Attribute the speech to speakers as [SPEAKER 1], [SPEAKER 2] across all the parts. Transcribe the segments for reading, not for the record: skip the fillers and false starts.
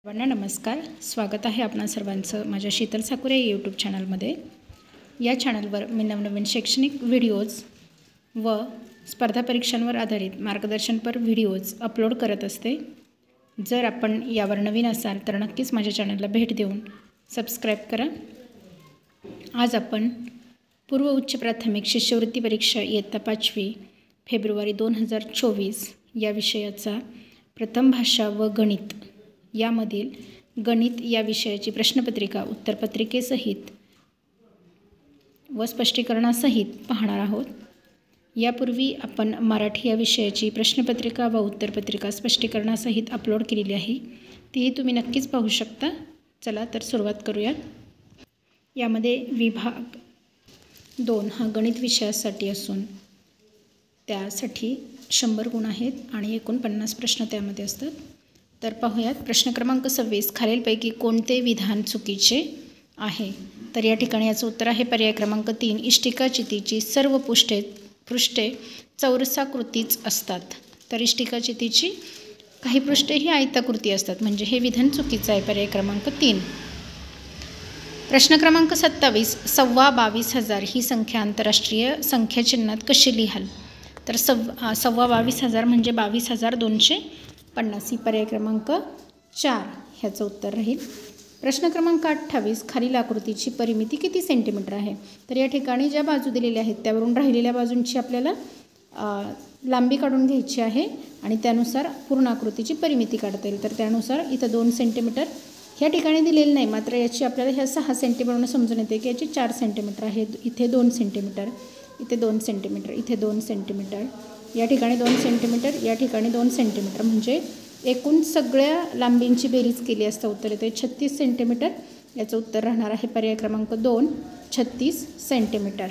[SPEAKER 1] सर्वांना नमस्कार. स्वागत आहे आपणा सर्वांचं माझ्या शीतल साकुरे यूट्यूब चॅनलमध्ये. या चॅनलवर मी नवनवीन शैक्षणिक व्हिडिओज व स्पर्धा परीक्षांवर आधारित मार्गदर्शनपर व्हिडिओज अपलोड करत असते. जर आपण यावर नवीन असाल तर नक्कीच माझ्या चॅनलला भेट देऊन सबस्क्राईब करा. आज आपण पूर्व उच्च प्राथमिक शिष्यवृत्ती परीक्षा इयत्ता 5वी फेब्रुवारी 2024 या विषयाचा प्रथम भाषा व गणित यामधील गणित या विषयाची प्रश्नपत्रिका उत्तरपत्रिकेसहित व स्पष्टीकरणासहित पाहणार आहोत. यापूर्वी आपण मराठी या विषयाची प्रश्नपत्रिका व उत्तरपत्रिका स्पष्टीकरणासहित अपलोड केलेली आहे. तीही तुम्ही नक्कीच पाहू शकता. चला तर सुरुवात करूया. यामध्ये विभाग 2 हा गणित विषयासाठी असून त्यासाठी 100 गुण आहेत आणि एकूण 50 प्रश्न त्यामध्ये असतात. तर पाहूयात. प्रश्न क्रमांक 26, खालीलपैकी कोणते विधान चुकीचे आहे? तर या ठिकाणी याचं उत्तर आहे पर्याय क्रमांक 3, इष्टिकाचितीची सर्व पृष्ठे चौरसाकृतीच असतात. तर इष्टिकाचितीची काही पृष्ठे ही आयताकृती असतात, म्हणजे हे विधान चुकीचं आहे. पर्याय क्रमांक 3. प्रश्न क्रमांक 27, 22,000 ही संख्या आंतरराष्ट्रीय संख्याचिन्हात कशी लिहाल? तर 22,000 म्हणजे 22,250 ही पर्याय क्रमांक 4 ह्याचं उत्तर राहील. प्रश्न क्रमांक 28, खालील आकृतीची परिमिती किती सेंटीमीटर आहे? तर या ठिकाणी ज्या बाजू दिलेल्या आहेत त्यावरून राहिलेल्या बाजूंची आपल्याला लांबी काढून घ्यायची आहे आणि त्यानुसार पूर्ण आकृतीची परिमिती काढता येईल. तर त्यानुसार इथं 2 सेंटीमीटर ह्या ठिकाणी दिलेलं नाही, मात्र याची आपल्याला ह्या 6 सेंटीमीटरनं समजून येते की याची 4 सेंटीमीटर आहे. इथे 2 सेंटीमीटर, इथे 2 सेंटीमीटर, इथे 2 सेंटीमीटर, या ठिकाणी 2 सेंटीमीटर, या ठिकाणी 2 सेंटीमीटर, म्हणजे एकूण सगळ्या लांबींची बेरीज केली असता उत्तर येते 36 सेंटीमीटर. याचं उत्तर राहणार आहे पर्याय क्रमांक 2, 36 सेंटीमीटर.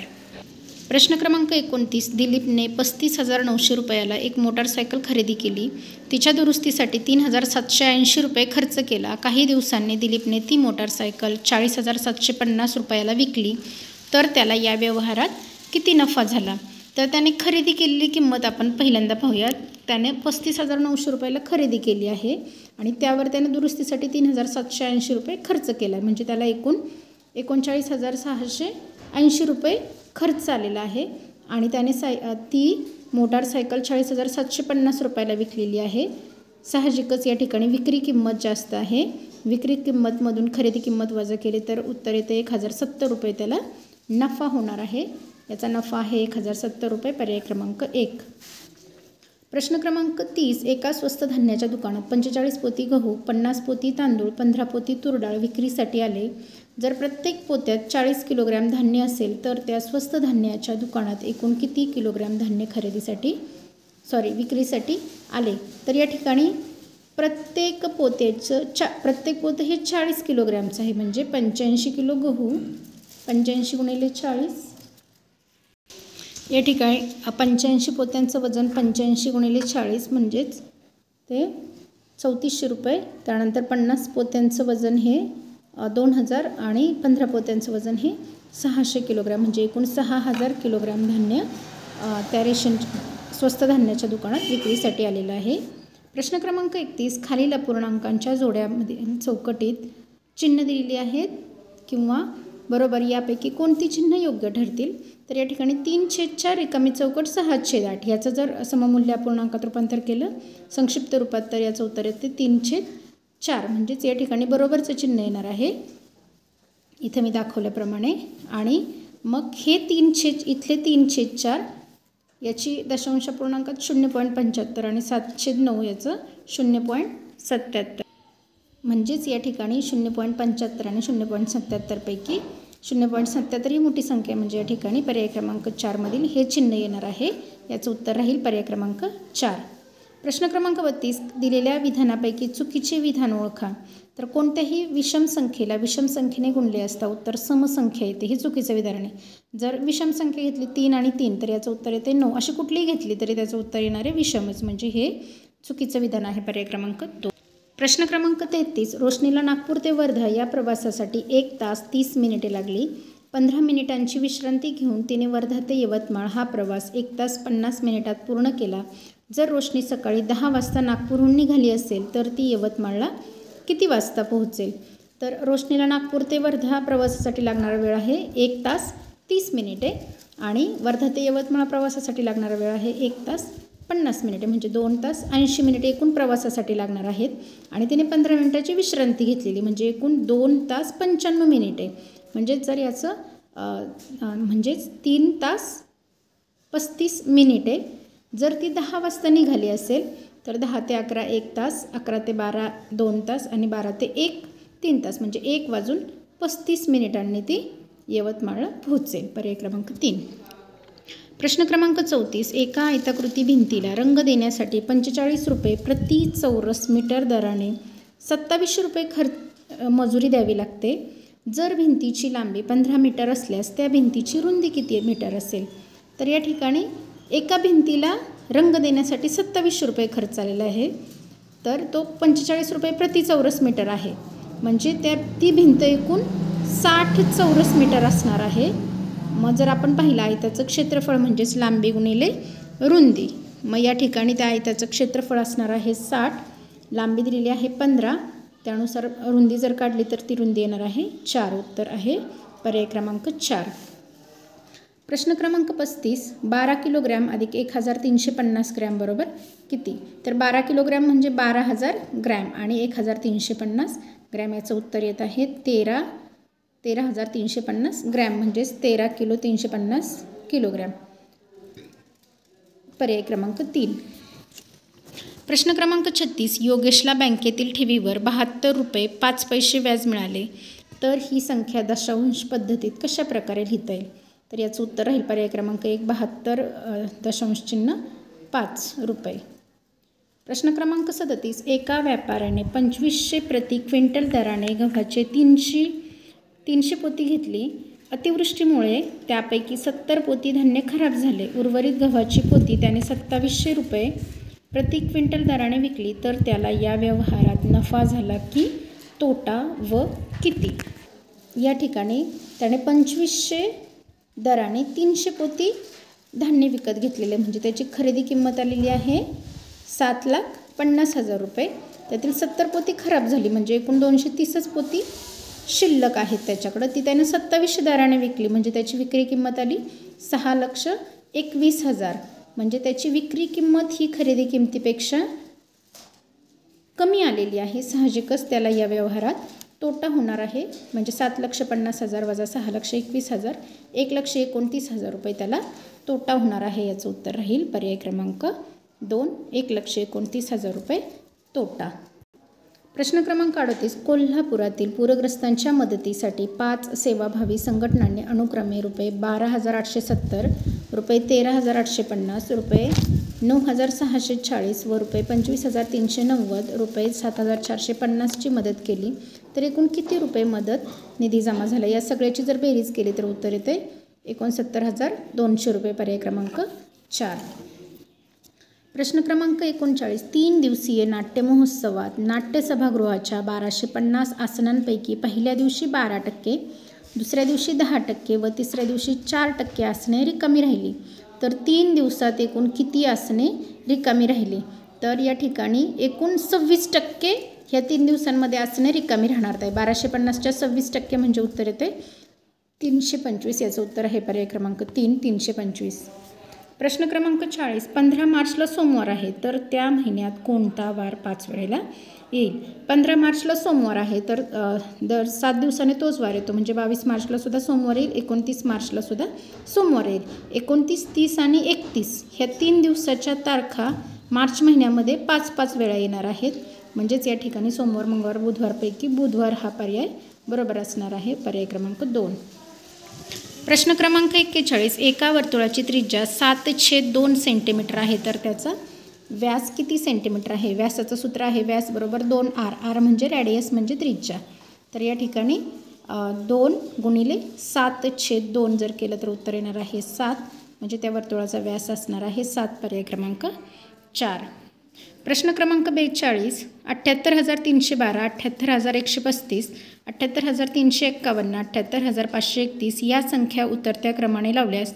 [SPEAKER 1] प्रश्न क्रमांक 29, दिलीपने 35,900 रुपयाला एक मोटारसायकल खरेदी केली. तिच्या दुरुस्तीसाठी 3,780 रुपये खर्च केला. काही दिवसांनी दिलीपने ती मोटारसायकल 40,750 रुपयाला विकली. तर त्याला या व्यवहारात किती नफा झाला? तर त्याने खरेदी केलेली किंमत आपण पहिल्यांदा पाहूयात. त्याने 35,900 रुपयाला खरेदी केली आहे आणि त्यावर त्याने दुरुस्तीसाठी 3,780 रुपये खर्च केला, म्हणजे त्याला एकूण 39,680 रुपये खर्च आलेला आहे. आणि त्याने ती मोटारसायकल 40,750 रुपयाला विकलेली आहे. साहजिकच या ठिकाणी विक्री किंमत जास्त आहे. विक्री किंमतमधून खरेदी किंमत वजा केली तर उत्तर येते 1,070 रुपये त्याला नफा होणार आहे. याचा नफा आहे 1,070 रुपये. पर्याय क्रमांक 1. प्रश्न क्रमांक 30, एका स्वस्त धान्याच्या दुकानात 45 पोती गहू, 50 पोती तांदूळ, 15 पोती तूरडाळ विक्रीसाठी आले. जर प्रत्येक पोत्यात 40 किलोग्रॅम धान्य असेल तर त्या स्वस्त धान्याच्या दुकानात एकूण किती किलोग्रॅम धान्य विक्रीसाठी आले? तर या ठिकाणी प्रत्येक पोतं हे 40 किलोग्रॅमचं आहे, म्हणजे 85 किलो गहू, 85 गुणिले 40, या ठिकाणी 85 पोत्यांचं वजन 85 गुणिले 40 म्हणजेच ते 3400 रुपये. त्यानंतर 50 पोत्यांचं वजन हे 2,000 आणि 15 पोत्यांचं वजन हे 600 किलोग्रॅम, म्हणजे एकूण 6,000 किलोग्रॅम धान्य त्या स्वस्त धान्याच्या दुकानात विक्रीसाठी आलेलं आहे. प्रश्न क्रमांक 31, खालील अपूर्णांकांच्या जोड्यामध्ये चौकटीत चिन्ह दिलेली आहेत किंवा बरोबर यापैकी कोणती चिन्ह योग्य ठरतील? तर या ठिकाणी 3/4 रिकामी चौकट 6/8 याचं जर सममूल्य अपूर्णांकात रूपांतर केलं संक्षिप्त रूपात तर याचं उत्तर येते 3/4, म्हणजेच या ठिकाणी बरोबरचं चिन्ह येणार आहे इथे मी दाखवल्याप्रमाणे. आणि मग हे इथले 3/4 याची दशांश अपूर्णांकात 0.75 आणि 7/9 याचं 0.77, म्हणजेच या ठिकाणी 0.75 आणि 0.77 पैकी 0.77 ही मोठी संख्या आहे, म्हणजे या ठिकाणी पर्याय क्रमांक 4 मधील हे चिन्ह येणार आहे. याचं उत्तर राहील पर्याय क्रमांक 4. प्रश्न क्रमांक 32, दिलेल्या विधानापैकी चुकीचे विधान ओळखा. तर कोणत्याही विषम संख्येला विषम संख्येने गुणले असता उत्तर समसंख्या येते, हे चुकीचं विधान आहे. जर विषम संख्या घेतली 3 आणि 3 तर याचं उत्तर येते 9. अशी कुठलीही घेतली तरी त्याचं उत्तर येणार आहे विषमच, म्हणजे हे चुकीचं विधान आहे. पर्याय क्रमांक 2. प्रश्न क्रमांक 33, रोशनीला नागपूर ते वर्धा या प्रवासासाठी 1 तास 30 मिनिटे लागली. 15 मिनिटांची विश्रांती घेऊन तिने वर्धा ते यवतमाळ हा प्रवास 1 तास 50 मिनिटात पूर्ण केला. जर रोशनी सकाळी 10 वाजता नागपूरहून निघाली असेल तर ती यवतमाळला किती वाजता पोहोचेल? तर रोशनीला नागपूर ते वर्धा प्रवासासाठी लागणारा वेळ आहे 1 तास 30 मिनिटे आणि वर्धा ते यवतमाळ प्रवासासाठी लागणारा वेळ आहे 1 तास 50 मिनिटे, म्हणजे 2 तास 80 मिनिटे एकूण प्रवासासाठी लागणार आहेत. आणि तिने 15 मिनिटाची विश्रांती घेतलेली, म्हणजे एकूण 2 तास 55 मिनिटे. म्हणजेच जर याचं म्हणजेच 3 तास 35 मिनिटे. जर ती 10 वाजता निघाली असेल तर 10 ते 11 1 तास, 11 ते 12 2 तास आणि 12 ते 1 3 तास, म्हणजे 1 वाजून 35 मिनिटांनी ती यवतमाळला पोहोचेल. पर्याय क्रमांक 3. प्रश्न क्रमांक 34. एका आयताकृती भिंतीला रंग देण्यासाठी 45 रुपये प्रति चौरस मीटर दराने 27 रुपये मजुरी द्यावी लागते. जर भिंतीची लांबी 15 मीटर असल्यास त्या भिंतीची रुंदी किती मीटर असेल? तर या ठिकाणी एका भिंतीला रंग देण्यासाठी 27 रुपये खर्च आलेला आहे, तर तो 45 रुपये प्रति चौरस मीटर आहे. म्हणजे ती भिंत एकूण 60 चौरस मीटर असणार आहे. मग जर आपण पाहिलं आयताचं क्षेत्रफळ म्हणजेच लांबी गुणिले रुंदी, मग या ठिकाणी त्या आयताचं क्षेत्रफळ असणार आहे 60, लांबी दिलेली आहे 15, त्यानुसार रुंदी जर काढली तर ती रुंदी येणार आहे 4. उत्तर आहे पर्याय क्रमांक 4. प्रश्न क्रमांक 35. 12 किलोग्रॅम अधिक 1350 ग्रॅम बरोबर किती? तर 12 किलोग्रॅम म्हणजे 12,000 ग्रॅम आणि 1350 ग्रॅम, याचं उत्तर येत आहे 13,350 ग्रॅम, म्हणजेच 13 किलो 350 किलोग्रॅम. पर्याय क्रमांक 3. प्रश्न क्रमांक 36. योगेशला बँकेतील ठेवीवर 72 रुपये 5 पैसे व्याज मिळाले, तर ही संख्या दशांश पद्धतीत कशा प्रकारे लिहिता येईल? तर याचं उत्तर राहील पर्याय क्रमांक 1 72.5 रुपये. प्रश्न क्रमांक 37. एका व्यापाऱ्याने 2500 प्रति क्विंटल दराने गव्हाचे 300 पोती घेतली. अतिवृष्टीमुळे त्यापैकी 70 पोती धान्य खराब झाले. उर्वरित गव्हाची पोती त्याने 2700 रुपये प्रति क्विंटल दराने विकली, तर त्याला या व्यवहारात नफा झाला की तोटा व किती? या ठिकाणी त्याने 2500 दराने 300 पोती धान्य विकत घेतलेले, म्हणजे त्याची खरेदी किंमत आलेली आहे 7,50,000 रुपये. त्यातील 70 पोती खराब झाली, म्हणजे एकूण 230च पोती शिल्लक आहेत त्याच्याकडं. ती त्याने 2700 दराने विकली, म्हणजे त्याची विक्री किंमत आली 6,21,000. म्हणजे त्याची विक्री किंमत ही खरेदी किमतीपेक्षा कमी आलेली आहे. साहजिकच त्याला या व्यवहारात तोटा होणार आहे. म्हणजे 7,50,000 वजा 6,21,000 1,29,000 रुपये त्याला तोटा होणार आहे. याचं उत्तर राहील पर्याय क्रमांक 2 1,29,000 रुपये तोटा. प्रश्न क्रमांक 38. कोल्हापुरातील पूरग्रस्तांच्या मदतीसाठी 5 सेवाभावी संघटनांनी अनुक्रमे रुपये 12,870, रुपये 13,850, रुपये 9,640 व रुपये 25,390, रुपये 7,450 ची मदत केली. तर एकूण किती रुपये मदत निधी जमा झाला? या सगळ्याची जर बेरीज केली तर उत्तर येते 69,200 रुपये. पर्याय क्रमांक 4. प्रश्न क्रमांक 39. 3 दिवसीय नाट्य महोत्सवात नाट्य सभागृहाच्या 1250 आसनांपैकी पहिल्या दिवशी 12%, दुसऱ्या दिवशी 10% व तिसऱ्या दिवशी 4% आसने रिकामी राहिली. तर 3 दिवसात एकूण किती आसने रिकामी राहिली? तर या ठिकाणी एकूण 26% ह्या 3 दिवसांमध्ये आसने रिकामी राहणार आहे. 1250च्या 26% म्हणजे उत्तर येते 325. याचं उत्तर आहे पर्याय क्रमांक 3 325. प्रश्न क्रमांक 40. 15 मार्चला सोमवार आहे, तर त्या महिन्यात कोणता वार 5 वेळेला येईल? 15 मार्चला सोमवार आहे, तर दर 7 दिवसाने तोच वार येतो, म्हणजे 22 मार्चला सुद्धा सोमवार येईल, 29 मार्चला सुद्धा सोमवार येईल. 29, 30 आणि 31 ह्या 3 दिवसाच्या तारखा मार्च महिन्यामध्ये 5-5 वेळा येणार आहेत. म्हणजेच या ठिकाणी सोमवार मंगळवार बुधवारपैकी बुधवार हा पर्याय बरोबर असणार आहे. पर्याय क्रमांक 2. प्रश्न क्रमांक 41. एका वर्तुळाची त्रिज्या 7/2 सेंटीमीटर आहे, तर त्याचा व्यास किती सेंटीमीटर आहे? व्यासाचं सूत्र आहे व्यास बरोबर 2r. r म्हणजे रॅडियस म्हणजे त्रिज्या. तर या ठिकाणी 2 गुणिले 7/2 जर केलं तर उत्तर येणार आहे 7, म्हणजे त्या वर्तुळाचा व्यास असणार आहे 7. पर्याय क्रमांक 4. प्रश्न क्रमांक 42. 78,312, 78,135, 78,351, 78,531 या संख्या उतरत्या क्रमाने लावल्यास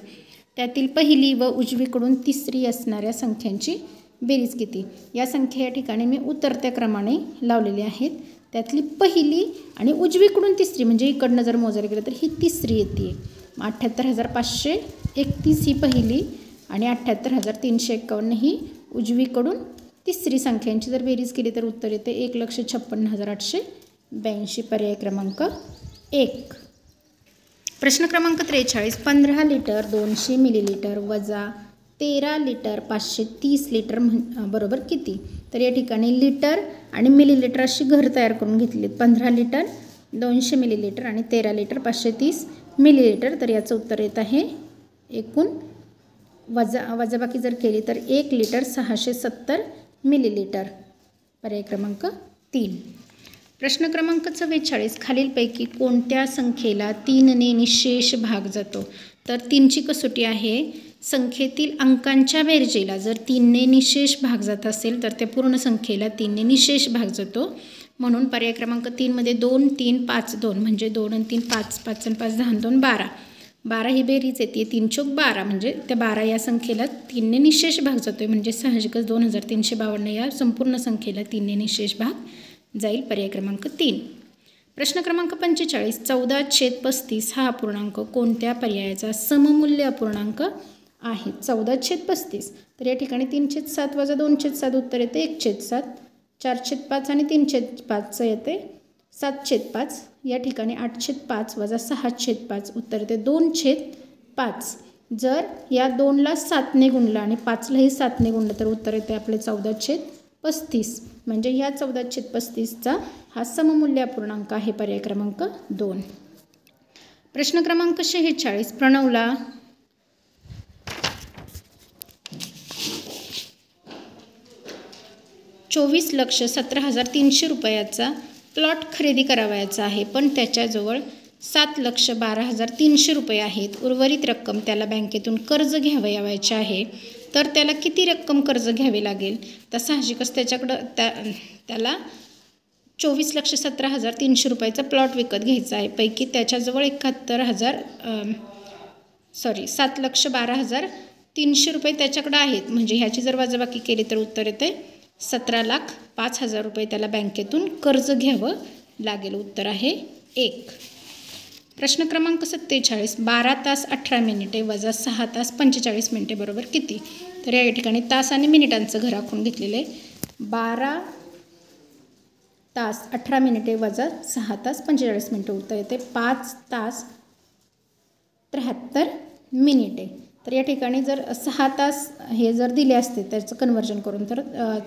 [SPEAKER 1] त्यातील पहिली व उजवीकडून तिसरी असणाऱ्या संख्यांची बेरीज किती? या संख्या या ठिकाणी मी उतरत्या क्रमाने लावलेल्या आहेत. त्यातली पहिली आणि उजवीकडून तिसरी म्हणजे इकडनं जर मोजायला गेलं तर ही तिसरी येते. 78,531 ही पहिली आणि 78,351 ही उजवीकडून तिसरी संख्यांची जर बेरीज केली तर उत्तर येते 1,56,882. पर्याय क्रमांक 1. प्रश्न क्रमांक 43. 15 लिटर 200 मिलीलिटर वजा 13 लिटर 530 लिटर बरोबर किती? तर या ठिकाणी लिटर आणि मिलीलिटर अशी घर तयार करून घेतली. 15 लिटर 200 मिलीलिटर आणि 13 लिटर 530 मिलीलिटर. तर याचं उत्तर येत आहे एकूण वजाबाकी जर केली तर 1 लिटर 670 मिलीलिटर. पर्याय क्रमांक 3. प्रश्न क्रमांक 44. खालीलपैकी कोणत्या संख्येला 3ने निशेष भाग जातो? तर 3ची कसोटी आहे संख्येतील अंकांच्या बेरजेला जर 3ने निशेष भाग जात असेल तर त्या पूर्ण संख्येला 3ने निशेष भाग जातो. म्हणून पर्याय क्रमांक 3 मध्ये 2 3 5 2 म्हणजे 2 आणि 3 5 5 आणि 5 10 2 12. 12 ही बेरीज येते 3 चौक 12 म्हणजे त्या 12 या संख्येला 3ने निशेष भाग जातोय म्हणजे साहजिकच 2352 या संपूर्ण संख्येला 3ने निशेष भाग जाईल. पर्याय क्रमांक 3. प्रश्न क्रमांक 45. 14/35 हा अपूर्णांक कोणत्या पर्यायाचा सममूल्य अपूर्णांक आहे? 14/35. तर या ठिकाणी 3/7 वजा 2/7 उत्तर येते 1/7. 4/5 आणि 3/5 येते 7/5. या ठिकाणी 8/5 वजा 6/5 उत्तर येते 2/5. जर या 2ला 7ने गुणलं आणि 5लाही 7ने गुणलं तर उत्तर येते आपले 14/35. म्हणजे ह्या 14/35चा हा सममूल्य अपूर्णांक आहे. पर्याय क्रमांक 2. प्रश्न क्रमांक 46. प्रणवला 24,17,300 रुपयाचा प्लॉट खरेदी करावयाचा आहे पण त्याच्याजवळ 7,12,300 रुपये आहेत. उर्वरित रक्कम त्याला बँकेतून कर्ज घ्यावयाचे आहे तर त्याला किती रक्कम कर्ज घ्यावे लागेल? तर साहजिकच त्याच्याकडं त्याला 24,17,300 रुपयाचा प्लॉट विकत घ्यायचा आहे. पैकी त्याच्याजवळ 7,12,300 रुपये त्याच्याकडे आहेत म्हणजे ह्याची जर वजाबाकी केली तर उत्तर येते 17,05,000 रुपये त्याला बँकेतून कर्ज घ्यावं लागेल. उत्तर आहे 1. प्रश्न क्रमांक 47. 12 तास 18 मिनिटे वजा 6 तास 45 मिनिटे बरोबर किती? तर या ठिकाणी तास आणि मिनिटांचं घर आखून घेतलेलं आहे. 12 तास 18 मिनिटे वजा 6 तास 45 मिनिटे उत्तर येते 5 तास 73 मिनिटे. तर या ठिकाणी जर 6 तास हे जर दिले असते त्याचं कन्वर्जन करून तर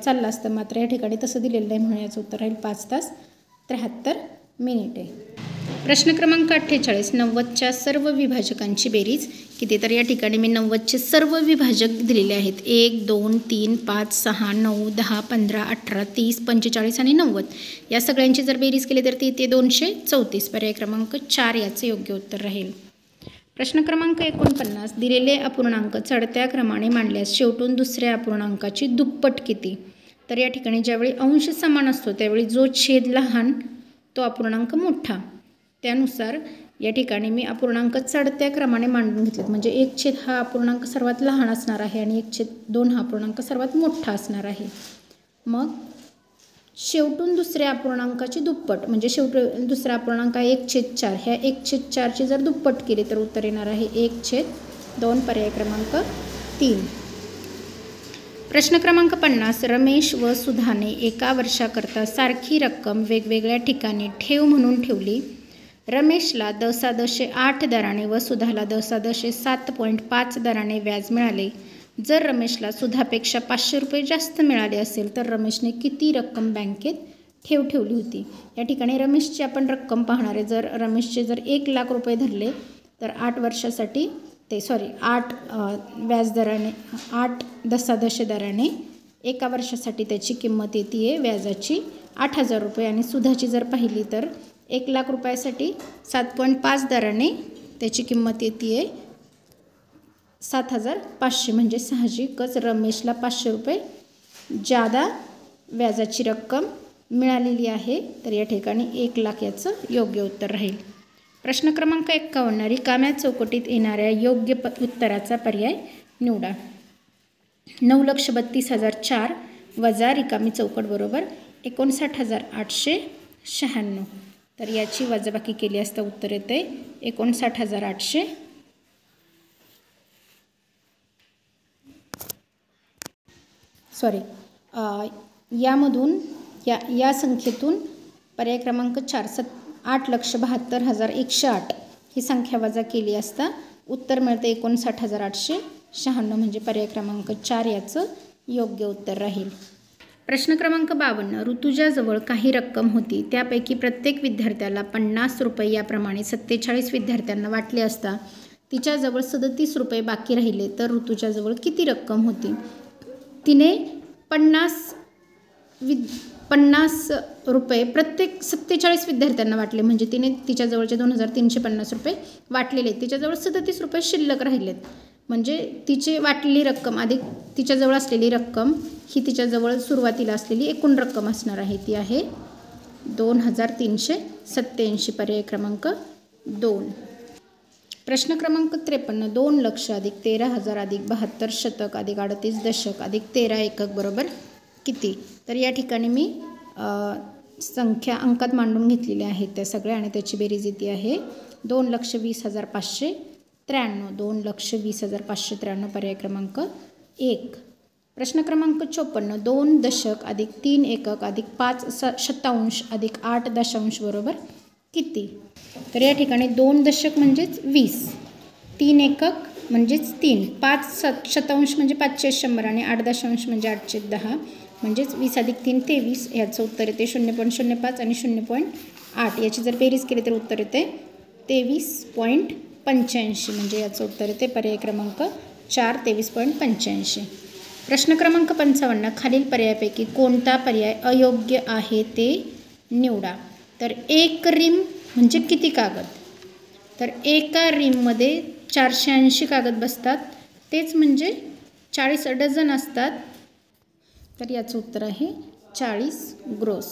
[SPEAKER 1] चाललं असतं मात्र या ठिकाणी तसं दिलेलं नाही म्हणून याचं उत्तर राहील 5 तास 73 मिनिटे. प्रश्न क्रमांक 48. 90च्या सर्व विभाजकांची बेरीज किती? तर या ठिकाणी मी 90चे सर्व विभाजक दिलेले आहेत 1 2 3 5 6 9 10 15 18 30 45 आणि 90. या सगळ्यांची जर बेरीज केली तर ती येते 234. पर्याय क्रमांक 4 याचे योग्य उत्तर राहील. प्रश्न क्रमांक 49. दिलेले अपूर्णांक चढत्या क्रमाने मांडल्यास शेवटून दुसऱ्या अपूर्णांकाची दुप्पट किती? तर या ठिकाणी ज्यावेळी अंश समान असतो त्यावेळी जो छेद लहान तो अपूर्णांक मोठा. त्यानुसार या ठिकाणी मी अपूर्णांक चढत्या क्रमाने मांडून घेतलेत म्हणजे 1/2 हा अपूर्णांक सर्वात लहान असणार आहे आणि 1/2 हा अपूर्णांक सर्वात मोठा असणार आहे. मग शेवटून दुसऱ्या अपूर्णांकाची दुप्पट म्हणजे शेवट दुसरा अपूर्णांक आहे 1/4. ह्या 1/4ची जर दुप्पट केली तर उत्तर येणार आहे 1/2. पर्याय क्रमांक 3. प्रश्न क्रमांक 50. रमेश व सुधाने एका वर्षाकरता सारखी रक्कम वेगवेगळ्या ठिकाणी ठेव म्हणून ठेवली. रमेशला 10.8 दराने व सुधाला 10.7.5 दराने व्याज मिळाले. जर रमेशला सुधापेक्षा 500 रुपये जास्त मिळाले असेल तर रमेशने किती रक्कम बँकेत ठेव ठेवली होती? या ठिकाणी रमेशची आपण रक्कम पाहणार आहे. जर रमेशचे जर 1,00,000 रुपये धरले तर 8 वर्षासाठी 8 व्याजदराने 8 दशांश दराने एका वर्षासाठी त्याची किंमत येते आहे व्याजाची 8,000 रुपये आणि सुधाची जर पाहिली तर 1,00,000 रुपयासाठी 7.5 दराने त्याची किंमत येते आहे 7,500 म्हणजे साहजिकच रमेशला 500 रुपये जादा व्याजाची रक्कम मिळालेली आहे. तर या ठिकाणी 1,00,000 याचं योग्य उत्तर राहील. प्रश्न क्रमांक 51. रिकाम्या चौकटीत येणाऱ्या योग्य उत्तराचा पर्याय निवडा. 9,32,004 वजा रिकामी चौकट बरोबर 59,800 96. तर याची वजाबाकी केली असता उत्तर येते 59,800. यामधून या संख्येतून पर्याय क्रमांक 4 8,72,108 ही संख्या वजा केली असता उत्तर मिळते 59,896. म्हणजे पर्याय क्रमांक 4 याचं योग्य उत्तर राहील. प्रश्न क्रमांक 52. ऋतुजाजवळ काही रक्कम होती, त्यापैकी प्रत्येक विद्यार्थ्याला 50 रुपये याप्रमाणे 47 विद्यार्थ्यांना वाटले असता तिच्याजवळ 37 रुपये बाकी राहिले, तर ऋतुजाजवळ किती रक्कम होती? तिने 50 रुपये प्रत्येक 47 विद्यार्थ्यांना वाटले, म्हणजे तिने तिच्याजवळचे 2,350 रुपये वाटलेले, तिच्याजवळ 37 रुपये शिल्लक राहिलेत. म्हणजे तिची वाटलेली रक्कम अधिक तिच्याजवळ असलेली रक्कम ही तिच्याजवळ सुरुवातीला असलेली एकूण रक्कम असणार आहे. ती आहे 2,387. पर्याय क्रमांक 2. प्रश्न क्रमांक 53. 2 लक्ष अधिक 13,000 अधिक 72 शतक अधिक 38 दशक अधिक 13 एकक बरोबर किती? तर या ठिकाणी मी संख्या अंकात मांडून घेतलेल्या आहेत त्या सगळ्या आणि त्याची बेरीज येते आहे 2,20,593. 2,20,593. पर्याय क्रमांक 1. प्रश्न क्रमांक 54. 2 दशक अधिक 3 एकक अधिक 5 शतांश अधिक 8 दशांश बरोबर किती? तर या ठिकाणी 2 दशक म्हणजेच 20, 3 एकक म्हणजेच 3, 5 शतांश म्हणजे 5/100 आणि 8 दशांश म्हणजे 8/10 म्हणजेच 20 अधिक 3 23. याचं उत्तर येते 0.05 आणि 0.8. याची जर बेरीज केली तर उत्तर येते 23.85. म्हणजे याचं उत्तर येते पर्याय क्रमांक 4 23.85. प्रश्न क्रमांक 55. खालील पर्यायापैकी कोणता पर्याय अयोग्य आहे ते निवडा. तर एक रिम म्हणजे किती कागद? तर एका रिममध्ये 480 कागद बसतात, तेच म्हणजे 40 डझन असतात. तर याचं उत्तर आहे 40 ग्रोस.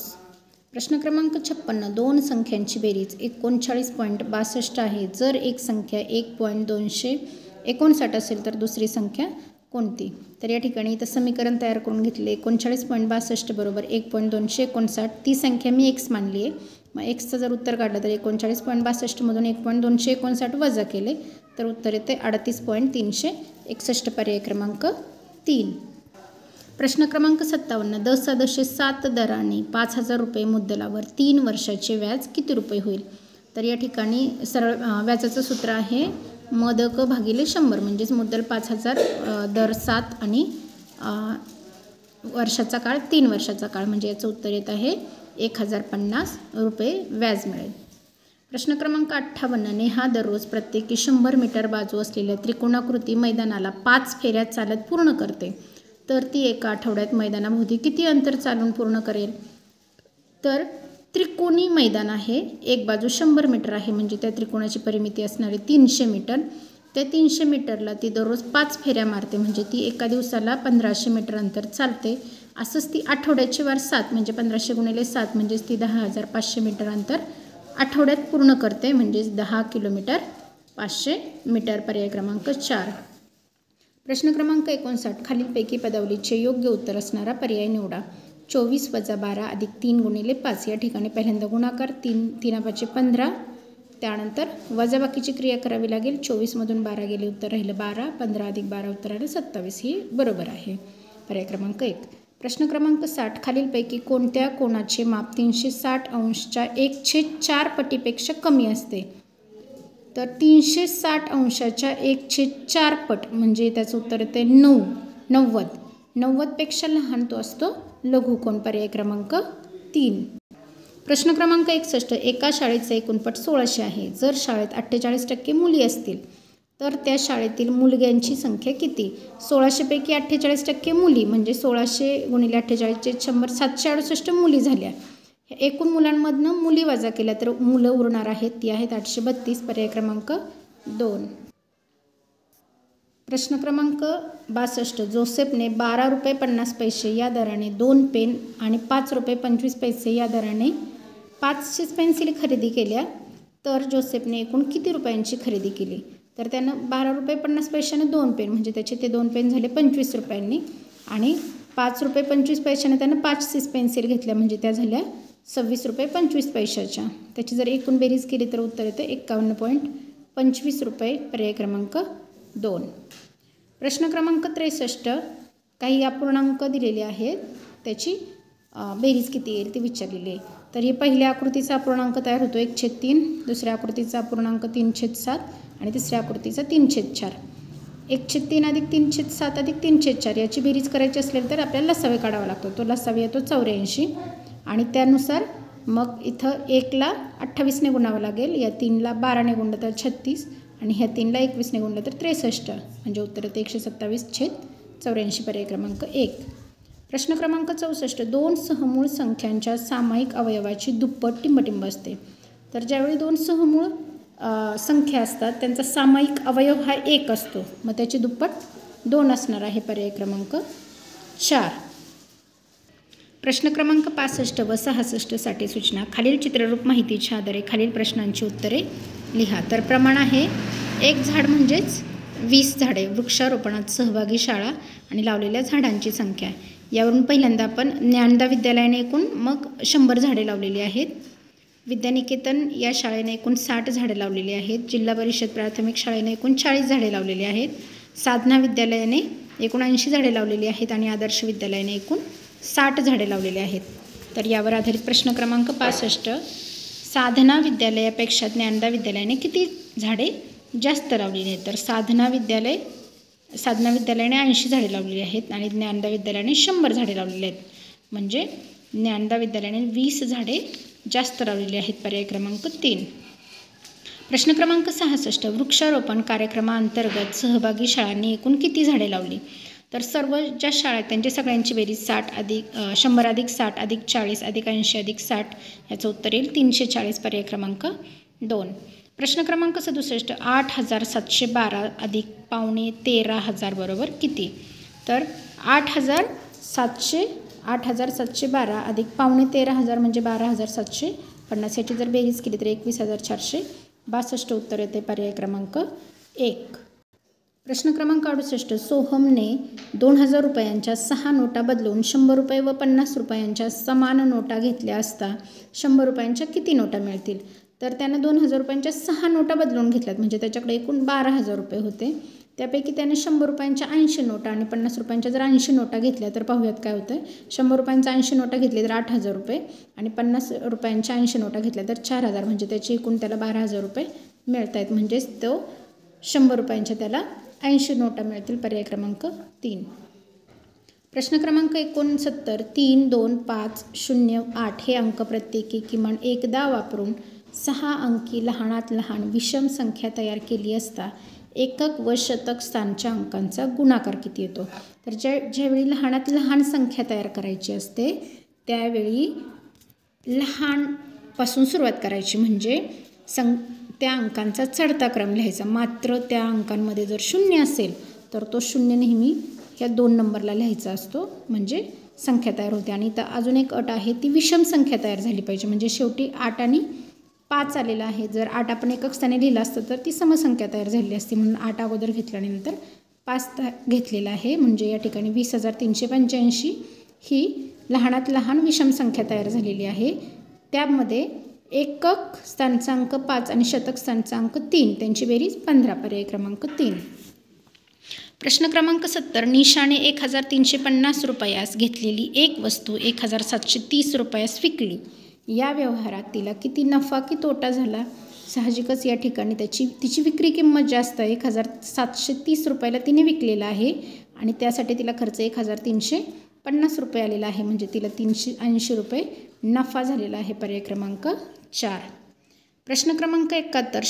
[SPEAKER 1] प्रश्न क्रमांक 56. 2 संख्यांची बेरीज 39.62 आहे. जर एक संख्या 1.259 असेल तर दुसरी संख्या कोणती? तर या ठिकाणी इथं समीकरण तयार करून घेतले. 39.62 बरोबर 1.259. ती संख्या मी एक्स मानली आहे. मग एक्सचं जर उत्तर काढलं तर 39.62 मधून 1.259 वजा केले तर उत्तर येते 38.361. पर्याय क्रमांक 3. प्रश्न क्रमांक 57. 10,7 दराने 5,000 रुपये मुद्दलावर 3 वर्षाचे व्याज किती रुपये होईल? तर या ठिकाणी सरळ व्याजाचं सूत्र आहे मदक भागिले 100. म्हणजेच मुद्दल 5,000, दर 7 आणि वर्षाचा काळ 3 वर्षाचा काळ. म्हणजे याचं उत्तर येत आहे 1,050 रुपये व्याज मिळेल. प्रश्न क्रमांक 58. नेहा दररोज प्रत्येकी 100 मीटर बाजू असलेल्या त्रिकोणाकृती मैदानाला 5 फेऱ्या चालत पूर्ण करते, तर ती एका आठवड्यात मैदानाभोवती किती अंतर चालून पूर्ण करेल? तर त्रिकोणी मैदान आहे, एक बाजू 100 मीटर आहे, म्हणजे त्या त्रिकोणाची परिमिती असणार आहे 300 मीटर. त्या 300 मीटरला ती दररोज 5 फेऱ्या मारते, म्हणजे ती एका दिवसाला 1,500 मीटर अंतर चालते. असंच ती आठवड्याची वार 7 म्हणजे 1500 गुणिले 7 म्हणजेच ती 10,500 मीटर अंतर आठवड्यात पूर्ण करते, म्हणजेच 10 किलोमीटर 500 मीटर. पर्याय क्रमांक 4. प्रश्न क्रमांक 59. खालीलपैकी पदावलीचे योग्य उत्तर असणारा पर्याय निवडा. 24 + 12 अधिक 3 गुणिले 5. या ठिकाणी पहिल्यांदा गुणाकार 3×5 = 15. त्यानंतर वजाबाकीची क्रिया करावी लागेल. 24 मधून 12 गेले उत्तर राहिलं 12, 15 अधिक 12 उत्तर आलं 27. ही बरोबर आहे. पर्याय क्रमांक 1. प्रश्न क्रमांक 60. खालीलपैकी कोणत्या कोणाचे माप 360 अंशच्या 1/4 पटीपेक्षा कमी असते? तर 360 अंशाच्या 1/4 पट म्हणजे त्याचं उत्तर येते 90. 90पेक्षा लहान तो असतो लघुकोन. पर्याय क्रमांक 3. प्रश्न क्रमांक 61. एका शाळेचा एकूण पट 1600 आहे. जर शाळेत 48% मुली असतील तर त्या शाळेतील मुलग्यांची संख्या किती? 1600 पैकी 48% मुली म्हणजे 1600 गुणिले 48 100 768 मुली झाल्या. एकूण मुलांमधनं मुली वजा केल्या तर मुलं उरणार आहेत, ती आहेत 832. पर्याय क्रमांक 2. प्रश्न क्रमांक 62. जोसेफने 12 रुपये 50 पैसे या दराने 2 पेन आणि 5 रुपये 25 पैसे या दराने 500 पेन्सिली खरेदी केल्या, तर जोसेफने एकूण किती रुपयांची खरेदी केली? तर त्यानं 12 रुपये 50 पैशाने 2 पेन म्हणजे त्याचे ते 2 पेन झाले 25 रुपयांनी आणि 5 रुपये 25 पैशाने त्यानं 500 पेन्सिल घेतल्या म्हणजे त्या झाल्या 26 रुपये 25 पैशाच्या. त्याची जर एकूण बेरीज केली तर उत्तर येतं 51.25 रुपये. पर्याय क्रमांक 2. प्रश्न क्रमांक 63. काही अपूर्णांक दिलेले आहेत, त्याची बेरीज किती येईल ती विचारलेली आहे. तर ही पहिल्या आकृतीचा अपूर्णांक तयार होतो 1/3, दुसऱ्या आकृतीचा अपूर्णांक 3/7 आणि तिसऱ्या आकृतीचा 3/4. 1/3 अधिक 3/7 अधिक 3/4 याची बेरीज करायची असेल तर आपल्याला लसावी काढावा लागतो. तो लसावी येतो 84 आणि त्यानुसार मग इथं 1ला 28ने गुणावं लागेल, या 3ला 12ने गुणलं तर 36 आणि ह्या 3ला 21ने गुणलं तर 63. म्हणजे उत्तर येतं 127/84. पर्याय क्रमांक 1. प्रश्न क्रमांक 64. 2 सहमूळ संख्यांच्या सामायिक अवयवाची दुप्पट टिंबटिंब असते. तर ज्यावेळी 2 सहमूळ संख्या असतात त्यांचा सामायिक अवयव हा 1 असतो, मग त्याची दुप्पट 2 असणार आहे. पर्याय क्रमांक 4. प्रश्न क्रमांक 65 व 66 साठी सूचना. खालील चित्ररूप माहितीच्या आधारे खालील प्रश्नांची उत्तरे लिहा. तर प्रमाण आहे 1 झाड म्हणजेच 20 झाडे. वृक्षारोपणात सहभागी शाळा आणि लावलेल्या झाडांची संख्या. यावरून पहिल्यांदा आपण ज्ञानदा विद्यालयाने एकूण मग 100 झाडे लावलेली आहेत. विद्यानिकेतन या शाळेने एकूण 60 झाडे लावलेली आहेत. जिल्हा परिषद प्राथमिक शाळेने एकूण 40 झाडे लावलेली आहेत. साधना विद्यालयाने एकूण 80 झाडे लावलेली आहेत आणि आदर्श विद्यालयाने एकूण 60 झाडे लावलेली आहेत. तर यावर आधारित प्रश्न क्रमांक 65. साधना विद्यालयापेक्षा ज्ञानदा विद्यालयाने किती झाडे जास्त लावलेली आहेत. तर साधना विद्यालयाने 80 झाडे लावलेली आहेत आणि ज्ञानदा विद्यालयाने 100 झाडे लावलेली आहेत. म्हणजे ज्ञानदा विद्यालयाने 20 झाडे जास्त लावलेली आहेत. पर्याय क्रमांक 3. प्रश्न क्रमांक 66. वृक्षारोपण कार्यक्रमाअंतर्गत सहभागी शाळांनी एकूण किती झाडे लावली. तर सर्व ज्या शाळा आहेत त्यांची सगळ्यांची बेरीज 100 अधिक 60 अधिक 40 अधिक 80 अधिक 60 याचं उत्तर येईल 340. पर्याय क्रमांक 2. प्रश्न क्रमांक 67. 8,712 अधिक 13,500 बरोबर किती. तर 8,712 अधिक 13,500 म्हणजे 12,750. याची जर बेरीज केली तर 21,462 उत्तर येते. पर्याय क्रमांक 1. प्रश्न क्रमांक 68. सोहमने 2,000 रुपयांच्या 6 नोटा बदलून 100 रुपये व 50 रुपयांच्या समान नोटा घेतल्या असता 100 रुपयांच्या किती नोटा मिळतील. तर त्यानं 2,000 रुपयांच्या 6 नोटा बदलून घेतल्यात म्हणजे त्याच्याकडे एकूण 12,000 रुपये होते. त्यापैकी त्याने 100 रुपयांच्या 80 नोटा आणि 50 रुपयांच्या जर 80 नोटा घेतल्या तर पाहूयात काय होतं. 100 रुपयांच्या 80 नोटा घेतल्या तर 8,000 रुपये आणि 50 रुपयांच्या 80 नोटा घेतल्या तर 4,000 म्हणजे त्याचे एकूण त्याला 12,000 रुपये मिळत आहेत. म्हणजेच तो 100 रुपयांच्या त्याला 80 नोटा मिळतील. पर्याय क्रमांक 3. प्रश्न क्रमांक 69. 3, 2, 5, 0, 8 हे अंक प्रत्येकी किमान एकदा वापरून 6 अंकी लहानात लहान विषम संख्या तयार केली असता एकक व शतक स्थानच्या अंकांचा गुणाकार किती येतो. तर ज्यावेळी लहानात लहान संख्या तयार करायची असते त्यावेळी लहानपासून सुरुवात करायची म्हणजे त्या अंकांचा चढता क्रम लिहायचा. मात्र त्या अंकांमध्ये जर 0 असेल तर तो 0 नेहमी ह्या 2 नंबरला लिहायचा असतो म्हणजे संख्या तयार होते. आणि तर अजून एक अट आहे ती विषम संख्या तयार झाली पाहिजे. म्हणजे शेवटी 8 आणि 5 आलेला आहे. जर 8 आपण एकक स्थानी लिहिलं असतं तर ती समसंख्या तयार झालेली असते म्हणून 8 अगोदर घेतल्यानंतर 5 घेतलेला आहे. म्हणजे या ठिकाणी 20,385 ही लहानात लहान विषम संख्या तयार झालेली आहे. त्यामध्ये एकक स्थानचा अंक 5 आणि शतक स्थानचा अंक 3 त्यांची बेरीज 15. पर्याय क्रमांक 3. प्रश्न क्रमांक 70. निशाने 1,350 रुपयास घेतलेली एक वस्तू 1,730 रुपयास विकली. या व्यवहारात तिला किती नफा की तोटा झाला. साहजिकच या ठिकाणी तिची विक्री किंमत जास्त आहे. 1,730 रुपयाला तिने विकलेला आहे आणि त्यासाठी तिला खर्च 1,350 रुपये आलेला आहे म्हणजे तिला 380 रुपये नफा झालेला आहे. पर्याय क्रमांक 4. प्रश्न क्रमांक 71.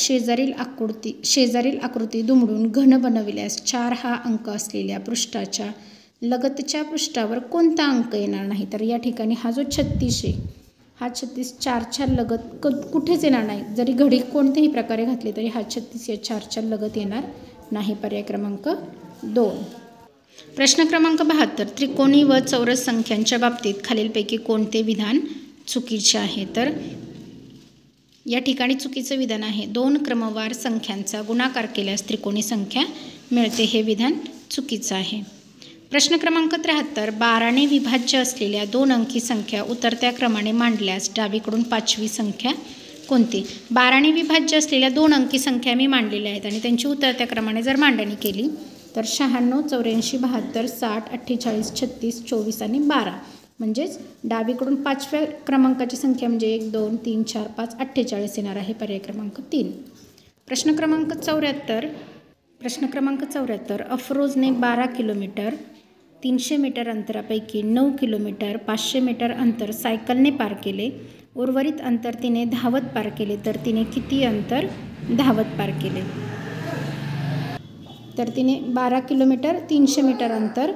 [SPEAKER 1] शेजारील आकृती दुमडून घन बनविल्यास 4 हा अंक असलेल्या पृष्ठाच्या लगतच्या पृष्ठावर कोणता अंक येणार नाही. तर या ठिकाणी हा जो 36 आहे हा 36 4च्या लगत कुठेच येणार नाही. जरी घडी कोणत्याही प्रकारे घातली तरी हा 36 या 4च्या लगत येणार नाही. पर्याय क्रमांक 2. प्रश्न क्रमांक 72. त्रिकोणी व चौरस संख्यांच्या बाबतीत खालीलपैकी कोणते विधान चुकीचे आहे. तर या ठिकाणी चुकीचं विधान आहे 2 क्रमवार संख्यांचा गुणाकार केल्यास त्रिकोणी संख्या मिळते. हे विधान चुकीचं आहे. प्रश्न क्रमांक 73, 12ने विभाज्य असलेल्या 2 अंकी संख्या उतरत्या क्रमाने मांडल्यास डावीकडून 5वी संख्या कोणती? 12ने विभाज्य असलेल्या 2 अंकी संख्या मी मांडलेल्या आहेत आणि त्यांची उतरत्या क्रमाने जर मांडणी केली तर 96, 84, 72, 60, 48, 36, 24 आणि 12. म्हणजेच डावीकडून 5व्या क्रमांकाची संख्या म्हणजे 1, 2, 3, 4, 5, 48 येणार आहे, पर्याय क्रमांक 3. प्रश्न क्रमांक 74, अफरोजने 12 किलोमीटर 300 मीटर अंतरापैकी 9 किलोमीटर 500 मीटर अंतर सायकलने पार केले. उर्वरित अंतर तिने धावत पार केले, तर तिने किती अंतर धावत पार केले? तर तिने 12 किलोमीटर 300 मीटर अंतर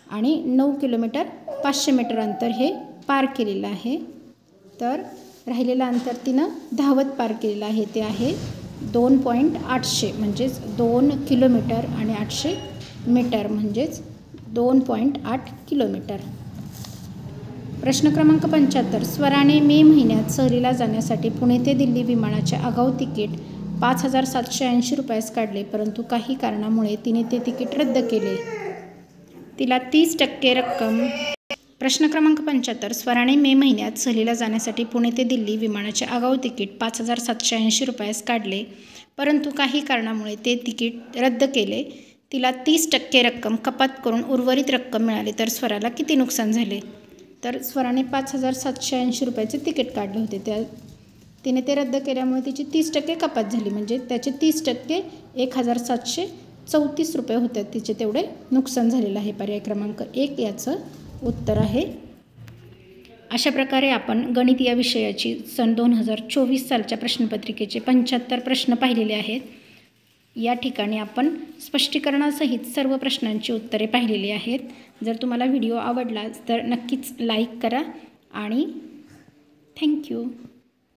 [SPEAKER 1] आणि 9 किलोमीटर 500 मीटर अंतर हे पार केलेलं आहे. तर राहिलेलं अंतर तिनं धावत पार केलेलं आहे, ते आहे 2.800 म्हणजेच 2 किलोमीटर आणि 800 मीटर म्हणजेच 2.8 किलोमीटर. प्रश्न क्रमांक 75, स्वराने मे महिन्यात सहलीला जाण्यासाठी पुणे ते दिल्ली विमानाचे आगाऊ तिकीट 5,780 रुपयास काढले, परंतु काही कारणामुळे तिने ते तिकीट रद्द केले. तिला 30% रक्कम. प्रश्न क्रमांक 75, स्वराने मे महिन्यात सहलीला जाण्यासाठी पुणे ते दिल्ली विमानाचे आगाऊ तिकीट 5,780 रुपयास काढले, परंतु काही कारणामुळे ते तिकीट रद्द केले. तिला 30% रक्कम कपात करून उर्वरित रक्कम मिळाली, तर स्वराला किती नुकसान झाले? तर स्वराने 5,780 रुपयाचे तिकीट काढले होते, तिने ते रद्द केल्यामुळे तिची 30% कपात झाली, म्हणजे त्याचे 30% 1,734 रुपये होते, तिचे तेवढे नुकसान झालेलं आहे. पर्याय क्रमांक 1 याचं उत्तर आहे. अशा प्रकारे आपण गणित या विषयाची सन 2024 सालच्या प्रश्नपत्रिकेचे 75 प्रश्न पाहिलेले आहेत. या ठिकाणी आपण स्पष्टीकरणासहित सर्व प्रश्नांची उत्तरे पाहिलेली आहेत. जर तुम्हाला व्हिडिओ आवडला तर नक्कीच लाईक करा आणि थँक्यू.